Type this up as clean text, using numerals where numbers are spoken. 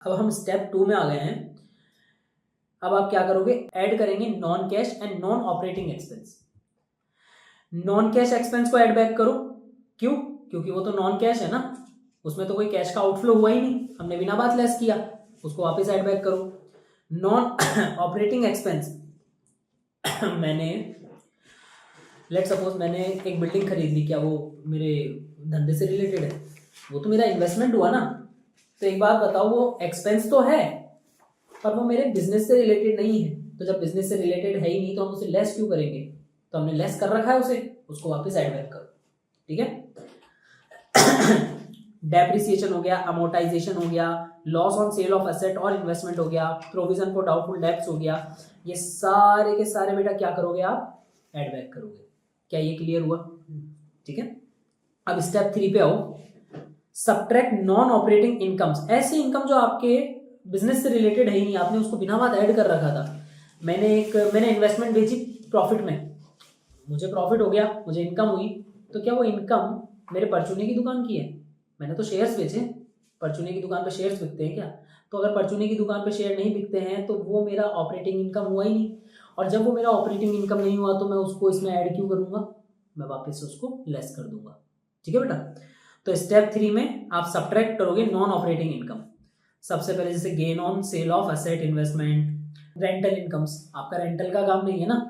अब हम स्टेप 2 में आ गए हैं। अब आप क्या करोगे, ऐड करेंगे non cash and non operating expense. Non cash expense को ऐड बैक करो। क्यों? क्योंकि वो तो नॉन कैश है ना, उसमें तो कोई कैश का आउटफ्लो हुआ ही नहीं, हमने बिना बात लेस किया, उसको वापस ऐड बैक करो। नॉन ऑपरेटिंग एक्सपेंस मैंने लेट सपोज मैंने एक बिल्डिंग खरीद ली, क्या वो मेरे धंधे से रिलेटेड है? वो तो मेरा इन्वेस्टमेंट हुआ ना। तो एक बात बताओ, वो एक्सपेंस तो है पर वो मेरे बिजनेस से रिलेटेड नहीं है। तो जब बिजनेस से रिलेटेड है ही नहीं तो हम उसे लेस क्यों करेंगे? तो हमने लेस कर रखा है उसे, उसको वापस ऐड बैक करो। ठीक है। डेप्रिसिएशन हो गया, अमोर्टाइजेशन हो गया, loss on sale of asset और इन्वेस्टमेंट हो गया, प्रोविजन फॉर डाउटफुल डेब्ट्स हो गया, ये सारे के सारे बेटा क्या करोगे आप? ऐड बैक करोगे। क्या ये क्लियर हुआ? ठीक है। अब स्टेप 3 पे आओ, सब्ट्रैक्ट नॉन ऑपरेटिंग इनकम्स। ऐसे इनकम जो आपके बिजनेस से रिलेटेड है ही नहीं, आपने उसको बिना बात ऐड कर रखा था। मैंने इन्वेस्टमेंट बेची प्रॉफिट में, मुझे प्रॉफिट हो गया, मुझे इनकम हुई, तो क्या वो इनकम मेरे परचूने की दुकान की है? मैंने तो शेयर्स बेचे, परचूने की दुकान पे शेयर्स बिकते हैं क्या? तो अगर परचूने की दुकान पे शेयर नहीं बिकते हैं तो वो मेरा ऑपरेटिंग इनकम हुआ ही नहीं, और जब वो मेरा ऑपरेटिंग इनकम नहीं हुआ तो मैं उसको इसमें ऐड क्यों करूंगा? मैं वापस से उसको लेस कर दूंगा। ठीक है बेटा। तो स्टेप 3 में आप सब्ट्रैक्ट करोगे नॉन ऑपरेटिंग इनकम। सबसे पहले जैसे gain on sale of asset, investment, rental incomes. आपका रेंटल का काम नहीं है ना,